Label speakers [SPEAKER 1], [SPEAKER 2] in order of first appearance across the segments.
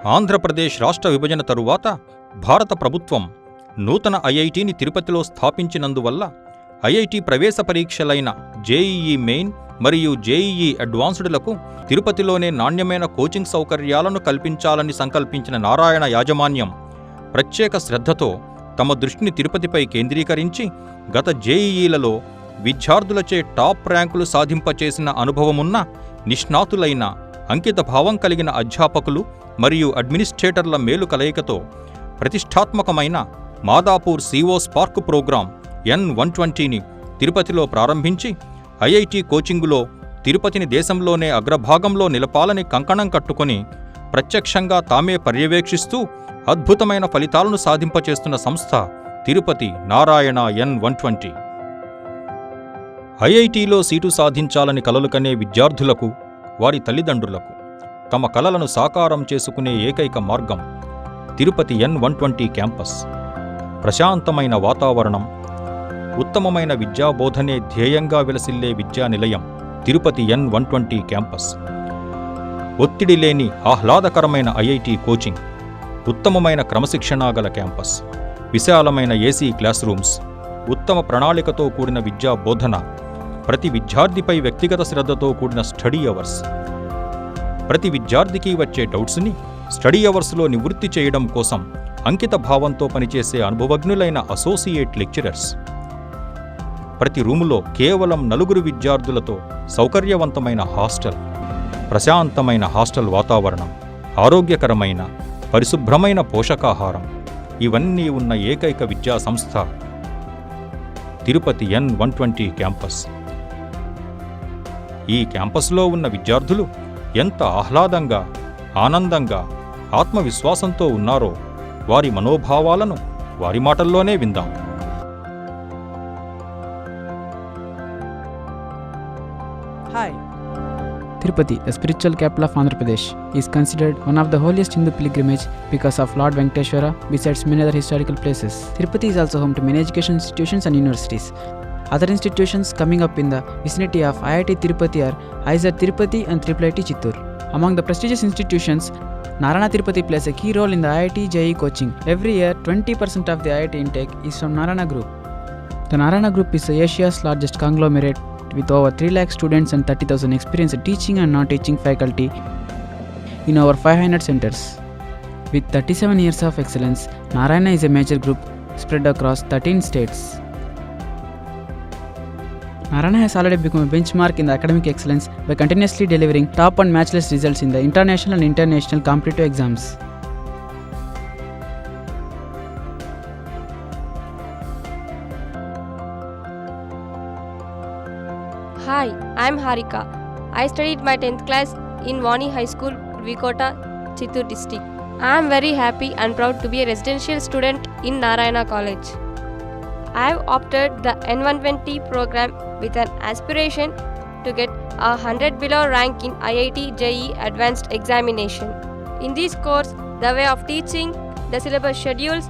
[SPEAKER 1] ఆంధ్రప్రదేశ్ రాష్ట్ర విభజన తరువాత భారత ప్రభుత్వం నూతన ఐఐటిని తిరుపతిలో స్థాపించినందువల్ల ఐఐటి ప్రవేశ పరీక్షలైన జేఈఈ మెయిన్ మరియు జేఈఈ అడ్వాన్స్డ్లకు తిరుపతిలోనే నాణ్యమైన కోచింగ్ సౌకర్యాలను కల్పించాలని సంకల్పించిన నారాయణ యాజమాన్యం ప్రత్యేక శ్రద్ధతో తమ దృష్టిని తిరుపతిపై కేంద్రీకరించి గత జేఈఈలలో విద్యార్థులచే టాప్ ర్యాంకులు సాధింపచేసిన అనుభవమున్న నిష్ణాతులైన అంకిత భావం కలిగిన అధ్యాపకులు మరియు అడ్మినిస్ట్రేటర్ల మేలు కలయికతో ప్రతిష్టాత్మకమైన మాదాపూర్ సిఓ స్పార్క్ ప్రోగ్రాం N120ని తిరుపతిలో ప్రారంభించి ఐఐటి కోచింగులో తిరుపతిని దేశంలోనే అగ్రభాగంలో నిలపాలని కంకణం కట్టుకుని ప్రత్యక్షంగా తామే పర్యవేక్షిస్తూ అద్భుతమైన ఫలితాలను సాధింపచేస్తున్న సంస్థ తిరుపతి నారాయణ N120. ఐఐటిలో సీటు సాధించాలని కలలు కనే విద్యార్థులకు, వారి తల్లిదండ్రులకు తమ కలలను సాకారం చేసుకునే ఏకైక మార్గం తిరుపతి N120 క్యాంపస్. ప్రశాంతమైన వాతావరణం, ఉత్తమమైన విద్యాబోధనే ధ్యేయంగా విలసిల్లే విద్యా నిలయం తిరుపతి N120 క్యాంపస్. ఒత్తిడి లేని ఆహ్లాదకరమైన ఐఐటి కోచింగ్, ఉత్తమమైన క్రమశిక్షణాగల క్యాంపస్, విశాలమైన ఏసీ క్లాస్ రూమ్స్, ఉత్తమ ప్రణాళికతో కూడిన విద్యా బోధన, ప్రతి విద్యార్థిపై వ్యక్తిగత శ్రద్ధతో కూడిన స్టడీ అవర్స్, ప్రతి విద్యార్థికి వచ్చే డౌట్స్ని స్టడీ అవర్స్లో నివృత్తి చేయడం కోసం అంకిత భావంతో పనిచేసే అనుభవజ్ఞులైన అసోసియేట్ లెక్చరర్స్, ప్రతి రూములో కేవలం 4 విద్యార్థులతో సౌకర్యవంతమైన హాస్టల్, ప్రశాంతమైన హాస్టల్ వాతావరణం, ఆరోగ్యకరమైన పరిశుభ్రమైన పోషకాహారం, ఇవన్నీ ఉన్న ఏకైక విద్యా సంస్థ తిరుపతి N120 క్యాంపస్. ఈ క్యాంపస్లో ఉన్న విద్యార్థులు ఎంత ఆహ్లాదంగా, ఆనందంగా, ఆత్మవిశ్వాసంతో ఉన్నారో వారి మనోభావాలను వారి మాటల్లోనే విందాం.
[SPEAKER 2] Hi. Tirupati, the spiritual capital of Andhra Pradesh, is considered one of the holiest Hindu pilgrimage because of Lord Venkateshwara, besides many other historical places. Tirupati is also home to many education institutions and universities. Other institutions coming up in the vicinity of IIT Tirupati are IISER Tirupati and IIIT Chittoor. Among the prestigious institutions, Narayana Tirupati plays a key role in the IIT JEE coaching. Every year, 20% of the IIT intake is from Narayana Group. The Narayana Group is Asia's largest conglomerate with over 3 lakh students and 30,000 experienced teaching and non-teaching faculty in over 500 centers. With 37 years of excellence, Narayana is a major group spread across 13 states. Narayana has already become a benchmark in the academic excellence by continuously delivering top and matchless results in the international and international competitive exams.
[SPEAKER 3] Hi, I'm Harika. I studied my 10th class in Vani High School, Vikota, Chittoor district. I am very happy and proud to be a residential student in Narayana College. I have opted the N120 program with an aspiration to get a 100 below rank in IIT JEE Advanced Examination. In this course, the way of teaching, the syllabus schedules,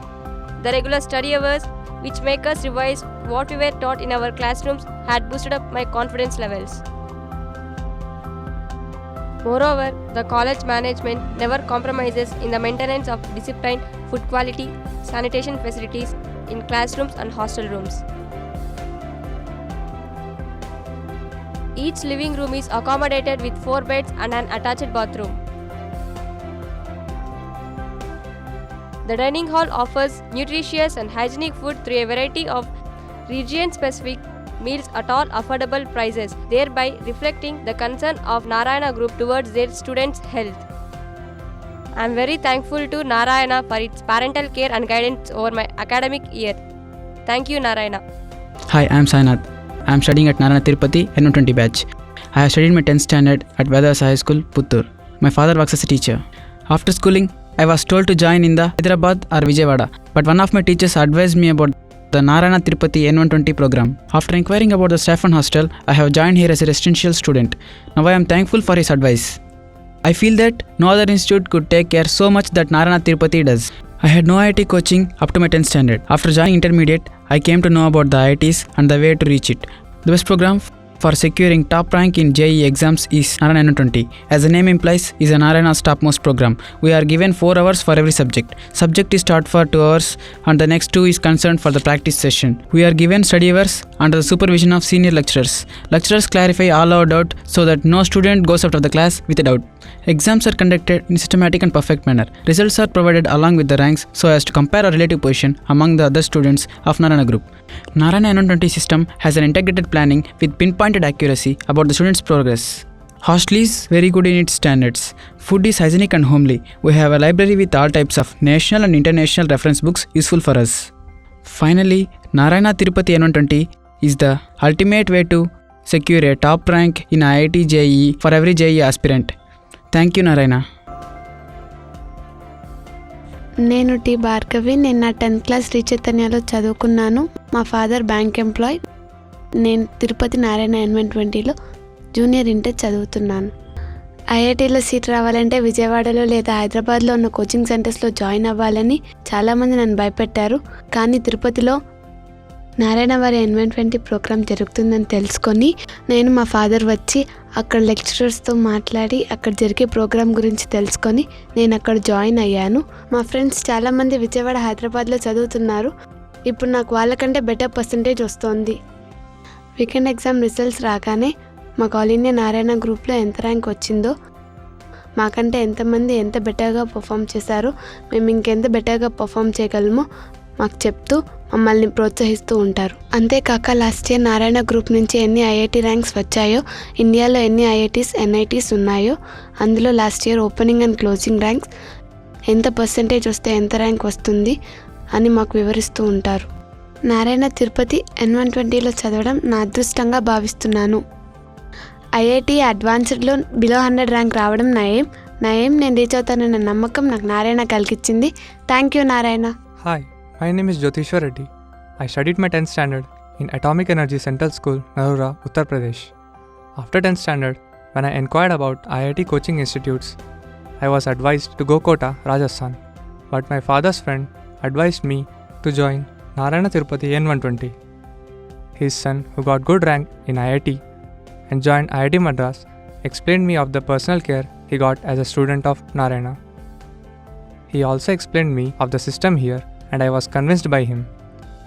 [SPEAKER 3] the regular study hours, which make us revise what we were taught in our classrooms, had boosted up my confidence levels. Moreover, the college management never compromises in the maintenance of discipline, food quality, sanitation facilities in classrooms and hostel rooms. Each living room is accommodated with 4 beds and an attached bathroom. The dining hall offers nutritious and hygienic food through a variety of region-specific meals at all affordable prices, thereby reflecting the concern of Narayana Group towards their students' health. I am very thankful to Narayana for its parental care and guidance over my academic year. Thank you, Narayana.
[SPEAKER 2] Hi, I am Sainath. I am studying at Narayana Tirupati N120 batch. I have studied my 10th standard at Vedasa High School, Puttur. My father works as a teacher. After schooling, I was told to join in the Hyderabad or Vijayawada, but one of my teachers advised me about the Narayana Tirupati N120 program. After inquiring about the staff and hostel, I have joined here as a residential student. Now I am thankful for his advice. I feel that no other institute could take care so much that Narayana Tirupati does. I had no IIT coaching up to my 10th standard. After joining intermediate, I came to know about the IITs and the way to reach it. The best program for securing top rank in JEE exams is Narayana 20. As the name implies, is a Narayana's topmost program. We are given 4 hours for every subject. Subject is taught for 2 hours and the next 2 is concerned for the practice session. We are given study hours under the supervision of senior lecturers. Lecturers clarify all our doubt so that no student goes out of the class with a doubt. Exams are conducted in systematic and perfect manner. Results are provided along with the ranks so as to compare our relative position among the other students of Narayana group. Narayana N120 system has an integrated planning with pinpointed accuracy about the students' progress. Hostel is very good in its standards. Food is hygienic and homely. We have a library with all types of national and international reference books useful for us. Finally, Narayana Tirupati N120 is the ultimate way to secure a top rank in IIT JEE for every JEE aspirant. Thank you, Narayana.
[SPEAKER 4] నేను T Bhargavi. నేను నా 10th class Shri చైతన్యలో చదువుకున్నాను. మా father bank employee. నేను తిరుపతి నారాయణ N120లో junior inter చదువుతున్నాను. ఐఐటీలో seat రావాలంటే విజయవాడలో లేదా హైదరాబాద్లో ఉన్న కోచింగ్ సెంటర్స్లో జాయిన్ అవ్వాలని చాలామంది నన్ను భయపెట్టారు. కానీ తిరుపతిలో నారాయణ వారి N120 ప్రోగ్రామ్ జరుగుతుందని తెలుసుకొని నేను మా ఫాదర్ వచ్చి అక్కడ లెక్చరర్స్తో మాట్లాడి అక్కడ జరిగే ప్రోగ్రామ్ గురించి తెలుసుకొని నేను అక్కడ జాయిన్ అయ్యాను. మా ఫ్రెండ్స్ చాలామంది విజయవాడ హైదరాబాద్లో చదువుతున్నారు. ఇప్పుడు నాకు వాళ్ళకంటే బెటర్ పర్సంటేజ్ వస్తుంది. వీకెండ్ ఎగ్జామ్ రిజల్ట్స్ రాగానే మాకు ఆల్ ఇండియా నారాయణ గ్రూప్లో ఎంత ర్యాంక్ వచ్చిందో, మాకంటే ఎంతమంది ఎంత బెటర్గా పర్ఫామ్ చేశారో, మేము ఇంకెంత బెటర్గా పర్ఫామ్ చేయగలమో మాకు చెప్తూ మమ్మల్ని ప్రోత్సహిస్తూ ఉంటారు. అంతేకాక లాస్ట్ ఇయర్ నారాయణ గ్రూప్ నుంచి ఎన్ని ఐఐటి ర్యాంక్స్ వచ్చాయో, ఇండియాలో ఎన్ని ఐఐటీస్ ఎన్ఐటీస్ ఉన్నాయో అందులో last year opening and closing ranks, ఎంత పర్సంటేజ్ వస్తే ఎంత ర్యాంక్ వస్తుంది అని మాకు వివరిస్తూ ఉంటారు. నారాయణ తిరుపతి N120లో చదవడం నా అదృష్టంగా భావిస్తున్నాను. ఐఐటి అడ్వాన్స్డ్లో బిలో 100 ర్యాంక్ రావడం నా ఏం నేను రీచ్ అవుతానన్న నమ్మకం నాకు నారాయణ కలిగించింది. Thank you Narayana.
[SPEAKER 5] Hi, my name is Jyotishwar Reddy. I studied my 10th standard in Atomic Energy Central School, Narora, Uttar Pradesh. After 10th standard, when I inquired about IIT coaching institutes, I was advised to go Kota, Rajasthan. But my father's friend advised me to join Narayana Tirupati N120. His son, who got good rank in IIT and joined IIT Madras, explained me of the personal care he got as a student of Narayana. He also explained me of the system here and I was convinced by him.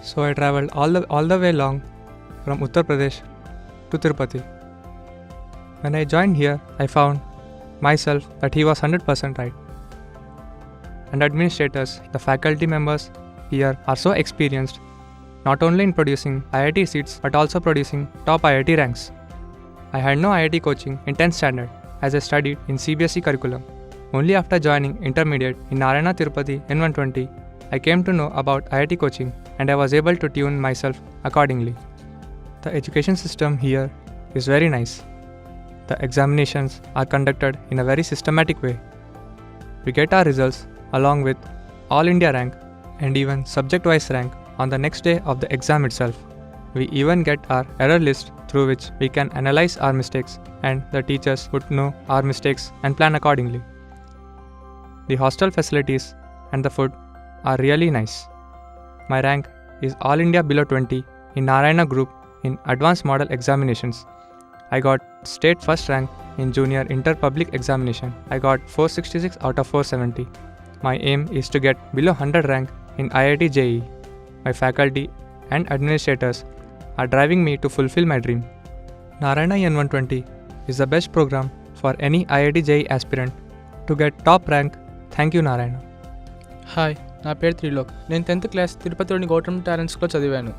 [SPEAKER 5] So I travelled all the way long from Uttar Pradesh to Tirupati. When I joined here, I found myself that he was 100% right. And administrators, the faculty members here are so experienced, not only in producing IIT seats but also producing top IIT ranks. I had no IIT coaching in 10th standard as I studied in CBSE curriculum. Only after joining intermediate in Narayana Tirupati N120, I came to know about IIT coaching and I was able to tune myself accordingly. The education system here is very nice. The examinations are conducted in a very systematic way. We get our results along with All India rank and even subject-wise rank on the next day of the exam itself. We even get our error list through which we can analyze our mistakes and the teachers would know our mistakes and plan accordingly. The hostel facilities and the food are really nice. My rank is All India below 20 in Narayana group in advanced model examinations. I got state first rank in junior inter public examination. I got 466 out of 470. My aim is to get below 100 rank in IIT JEE. My faculty and administrators are driving me to fulfill my dream. Narayana N120 is the best program for any IIT JEE aspirant to get top rank. Thank you, Narayana.
[SPEAKER 6] Hi, నా పేరు త్రిలోక్. నేను 10th class తిరుపతిలోని గౌతమ్ టాలెంట్స్లో చదివాను.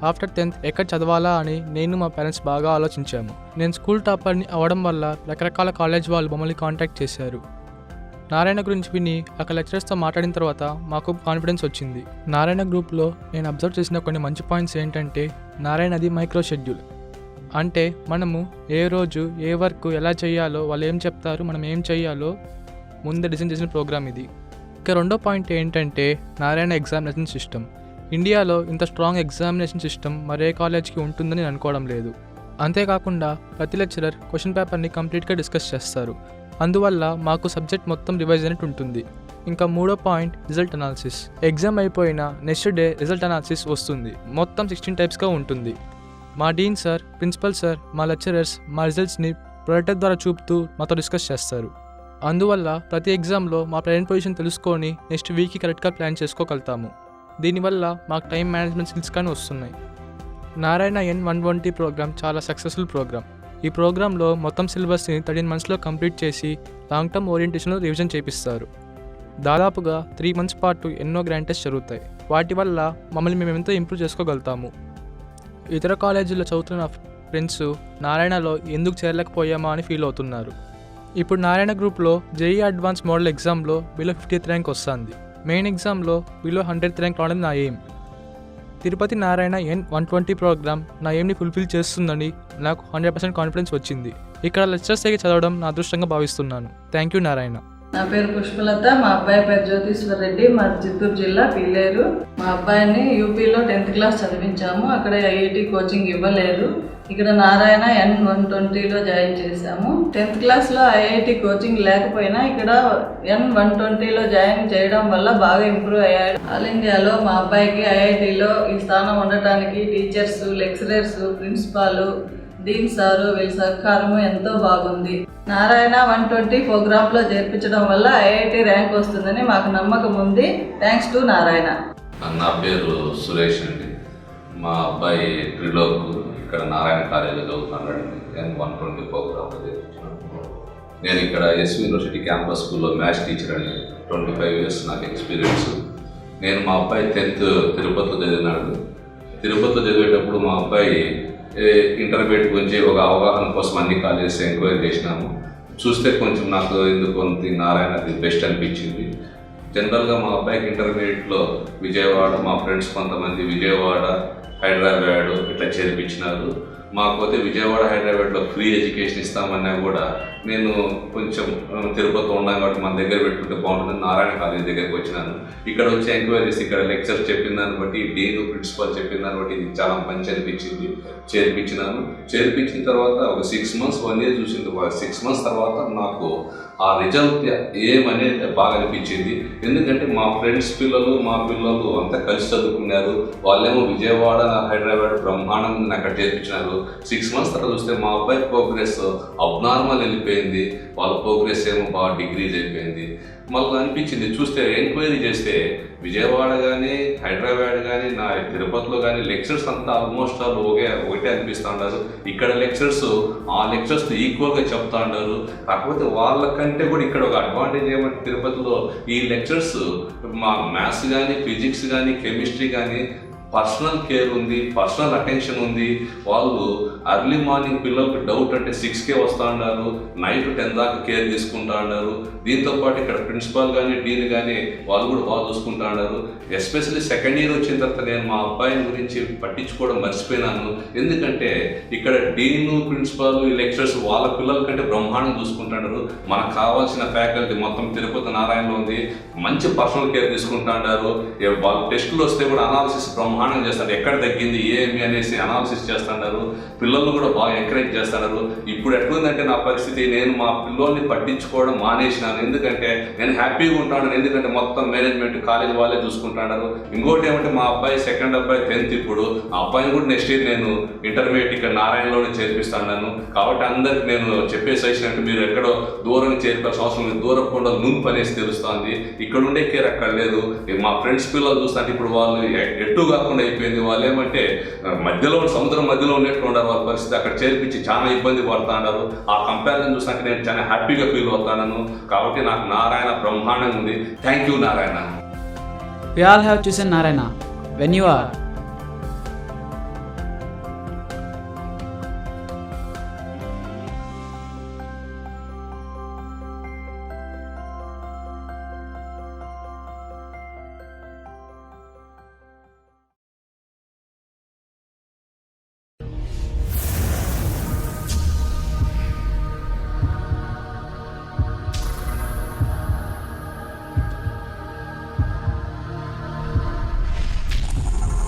[SPEAKER 6] After 10th ఎక్కడ చదవాలా అని నేను మా పేరెంట్స్ బాగా ఆలోచించాము. నేను స్కూల్ టాపర్ని అవ్వడం వల్ల రకరకాల కాలేజ్ వాళ్ళు మమ్మల్ని కాంటాక్ట్ చేశారు. నారాయణ గురించి విని అక్కడ లెక్చరర్స్తో మాట్లాడిన తర్వాత మాకు కాన్ఫిడెన్స్ వచ్చింది. నారాయణ గ్రూప్లో నేను అబ్జర్వ్ చేసిన కొన్ని మంచి పాయింట్స్ ఏంటంటే, నారాయణది మైక్రో షెడ్యూల్. అంటే మనము ఏ రోజు ఏ వర్క్ ఎలా చేయాలో, వాళ్ళు ఏం చెప్తారు, మనం ఏం చేయాలో ముందే డిజైన్ చేసిన ప్రోగ్రామ్ ఇది. ఇక రెండో పాయింట్ ఏంటంటే నారాయణ ఎగ్జామినేషన్ సిస్టమ్. ఇండియాలో ఇంత స్ట్రాంగ్ ఎగ్జామినేషన్ సిస్టమ్ మరే కాలేజ్కి ఉంటుందని నేను అనుకోవడం లేదు. అంతేకాకుండా ప్రతి లెక్చరర్ క్వశ్చన్ పేపర్ని కంప్లీట్గా డిస్కస్ చేస్తారు. అందువల్ల మాకు సబ్జెక్ట్ మొత్తం రివైజ్ అయినట్టు ఉంటుంది. ఇంకా మూడో పాయింట్ రిజల్ట్ అనాలిసిస్. ఎగ్జామ్ అయిపోయిన నెక్స్ట్ డే రిజల్ట్ అనాలిసిస్ వస్తుంది. మొత్తం 16 టైప్స్గా ఉంటుంది. మా డీన్ సార్, ప్రిన్సిపల్ సార్, మా లెక్చరర్స్ మా రిజల్ట్స్ని ప్రొజెక్టర్ ద్వారా చూపుతూ మాతో డిస్కస్ చేస్తారు. అందువల్ల ప్రతి ఎగ్జామ్లో మా ప్రజెంట్ పొజిషన్ తెలుసుకొని నెక్స్ట్ వీక్కి కరెక్ట్గా ప్లాన్ చేసుకోగలుగుతాము. దీనివల్ల మాకు టైం మేనేజ్మెంట్ స్కిల్స్ కానీ వస్తున్నాయి. నారాయణ N120 ప్రోగ్రామ్ చాలా సక్సెస్ఫుల్ ప్రోగ్రామ్. ఈ ప్రోగ్రాంలో మొత్తం సిలబస్ని 13 మంత్స్లో కంప్లీట్ చేసి లాంగ్ టర్మ్ ఓరియంటేషన్లో రివిజన్ చేపిస్తారు. దాదాపుగా 3 మంత్స్ పాటు ఎన్నో గ్రాండ్ టెస్ట్ జరుగుతాయి. వాటి వల్ల మమ్మల్ని మేము ఎంతో ఇంప్రూవ్ చేసుకోగలుగుతాము. ఇతర కాలేజీల్లో చదువుతున్న ఫ్రెండ్స్ నారాయణలో ఎందుకు చేరలేకపోయామా అని ఫీల్ అవుతున్నారు. ఇప్పుడు నారాయణ గ్రూప్లో JEE అడ్వాన్స్ మోడల్ ఎగ్జామ్లో బిలో 50th ర్యాంక్ వస్తుంది. మెయిన్ ఎగ్జామ్లో బిలో 100th ర్యాంక్ రావడం నా aim. Tirupati Narayana N120 programme నా ఎయిమ్ని ఫుల్ఫిల్ చేస్తుందని నాకు 100% కాన్ఫిడెన్స్ వచ్చింది. ఇక్కడ లెక్చర్స్ దగ్గర చదవడం నా అదృష్టంగా భావిస్తున్నాను. Thank you Narayana.
[SPEAKER 7] నా పేరు పుష్పలత, మా అబ్బాయి పేరు జ్యోతీశ్వర్ రెడ్డి, మా చిత్తూరు జిల్లా పిల్లేరు. మా అబ్బాయిని యూపీలో 10th క్లాస్ చదివించాము. అక్కడ IIT కోచింగ్ ఇవ్వలేదు. ఇక్కడ నారాయణ N120లో జాయిన్ చేశాము. 10th క్లాస్లో IIT కోచింగ్ లేకపోయినా ఇక్కడ N120లో జాయిన్ చేయడం వల్ల బాగా ఇంప్రూవ్ అయ్యాడు. ఆల్ ఇండియాలో మా అబ్బాయికి IITలో ఈ స్థానం ఉండటానికి teachers, lecturers, principal, dean sir వీళ్ళ సహకారము ఎంతో బాగుంది. నారాయణ 120 ప్రోగ్రాంలో చేర్పించడం వల్ల IIT ర్యాంక్ వస్తుందని మాకు నమ్మకం ఉంది. Thanks to Narayana.
[SPEAKER 8] నా పేరు సురేష్ అండి. మా అబ్బాయి త్రిలోక్ ఇక్కడ నారాయణ కాలేజీలో చదువుతున్నాడు. N120 ప్రోగ్రాంలో చేర్పించాను. నేను ఇక్కడ ఎస్వి యూనివర్సిటీ క్యాంపస్ స్కూల్లో మ్యాథ్స్ టీచర్ అండి. 25 years నాకు ఎక్స్పీరియన్స్. నేను మా అబ్బాయి 10th తిరుపతిలో చదివినాడు. తిరుపతిలో చదివేటప్పుడు మా అబ్బాయి ఇంటర్మీడియట్ గురించి ఒక అవగాహన కోసం అన్ని కాలేజెస్ ఎంక్వైరీ చేసినాము. చూస్తే కొంచెం నాకు ఎందుకు నారాయణ ది బెస్ట్ అనిపించింది. జనరల్గా మా అబ్బాయికి ఇంటర్మీడియట్లో విజయవాడ, మా ఫ్రెండ్స్ కొంతమంది విజయవాడ, హైదరాబాద్ ఇట్లా చేర్పించినారు. మాకపోతే విజయవాడ, హైదరాబాద్లో ఫ్రీ ఎడ్యుకేషన్ ఇస్తామన్నా కూడా నేను కొంచెం తిరుపతిలో ఉన్నాను కాబట్టి మన దగ్గర పెట్టుకుంటే బాగుంటుందని నారాయణ కాలేజ్ దగ్గరికి వచ్చినాను. ఇక్కడ వచ్చి ఎంక్వైరీస్, ఇక్కడ లెక్చర్స్ చెప్పిన దాన్ని బట్టి, డీన్ ప్రిన్సిపల్ చెప్పిన దాన్ని బట్టి ఇది చాలా మంచి అనిపించింది. చేర్పించినాను. చేర్పించిన తర్వాత ఒక 6 months 1 year చూసింది. 6 months తర్వాత నాకు ఆ రిజల్ట్ ఏమనేది బాగా అనిపించింది. ఎందుకంటే మా ఫ్రెండ్స్ పిల్లలు, మా పిల్లలు అంతా కలిసి చదువుకున్నారు. వాళ్ళేమో విజయవాడ, హైదరాబాద్ బ్రహ్మాండంగా అక్కడ చేర్పించినారు. 6 months తర్వాత చూస్తే మా అబ్బాయి ప్రోగ్రెస్ అబ్నార్మల్ వెళ్ళిపోయింది. వాళ్ళ ప్రోగ్రెస్ ఏమో బాగా డిగ్రీజ్ అయిపోయింది. మాకు అనిపించింది చూస్తే, ఎంక్వైరీ చేస్తే విజయవాడ కానీ, హైదరాబాద్ కానీ, నా తిరుపతిలో కానీ లెక్చర్స్ అంతా ఆల్మోస్ట్ ఆల్ ఒకటే అనిపిస్తూ ఉంటారు. ఇక్కడ లెక్చర్స్ ఆ లెక్చర్స్తో ఈక్వల్గా చెప్తా ఉంటారు. కాకపోతే వాళ్ళకంటే కూడా ఇక్కడ ఒక అడ్వాంటేజ్ ఏమంటే తిరుపతిలో ఈ లెక్చర్స్ మా మ్యాథ్స్ కానీ, ఫిజిక్స్ కానీ, కెమిస్ట్రీ కానీ పర్సనల్ కేర్ ఉంది, పర్సనల్ అటెన్షన్ ఉంది. వాళ్ళు అర్లీ మార్నింగ్ పిల్లలకు డౌట్ అంటే 6కే వస్తూ ఉన్నారు, నైట్ 10 దాకా కేర్ తీసుకుంటా ఉన్నారు. దీంతోపాటు ఇక్కడ ప్రిన్సిపాల్ కానీ, డీన్ కానీ వాళ్ళు కూడా బాగా చూసుకుంటా ఉన్నారు. ఎస్పెషల్లీ 2nd year వచ్చిన తర్వాత నేను మా అబ్బాయిని గురించి పట్టించుకోవడం మర్చిపోయినాను. ఎందుకంటే ఇక్కడ డీన్, ప్రిన్సిపాల్, ఈ లెక్చర్స్ వాళ్ళ పిల్లల కంటే బ్రహ్మాండం చూసుకుంటున్నారు. మనకు కావాల్సిన ఫ్యాకల్టీ మొత్తం తిరుపతి నారాయణలో ఉంది. మంచి పర్సనల్ కేర్ తీసుకుంటా ఉన్నారు. వాళ్ళ టెస్టులు వస్తే కూడా అనాలిసిస్ బ్రహ్మాండం చేస్తారు. ఎక్కడ తగ్గింది ఏమి అనేసి అనాలిసిస్ చేస్తున్నారు. పిల్లలు కూడా బాగా ఎంకరేజ్ చేస్తున్నారు. ఇప్పుడు ఎట్లుందంటే నా పరిస్థితి, నేను మా పిల్లల్ని పట్టించుకోవడం మానేసినాను. ఎందుకంటే నేను హ్యాపీగా ఉంటాను. ఎందుకంటే మొత్తం మేనేజ్మెంట్ కాలేజ్ వాళ్ళే చూసుకుంటున్నారు. ఇంకోటి ఏమంటే మా అబ్బాయి 2nd అబ్బాయి 10th. ఇప్పుడు ఆ అబ్బాయిని కూడా నెక్స్ట్ ఇయర్ నేను ఇంటర్మీడియట్ ఇక్కడ నారాయణలోనే చేర్పిస్తున్నాను. కాబట్టి అందరికి నేను చెప్పే సజెషన్ అంటే మీరు ఎక్కడో దూరంగా చేర్పాల్సిన అవసరం లేదు. దూరం కూడా నూనె పనేసి తెలుస్తుంది. ఇక్కడ ఉండే కేర్ అక్కడ లేదు. మా ఫ్రెండ్స్ పిల్లలు చూస్తుంటే ఇప్పుడు వాళ్ళు ఎటు కాకుండా అయిపోయింది. వాళ్ళు ఏమంటే మధ్యలో సముద్రం మధ్యలో ఉన్నట్టు ఉన్నారు. వాళ్ళ పరిస్థితి అక్కడ చేర్పించి చాలా ఇబ్బంది పడుతూ ఉన్నారు. ఆ కంపారిజన్ చూసినాక నేను చాలా హ్యాపీగా ఫీల్ అవుతాను. కాబట్టి నాకు నారాయణ బ్రహ్మాండంగా ఉంది. Thank you Narayana.
[SPEAKER 2] We all have chosen Narayana. When you are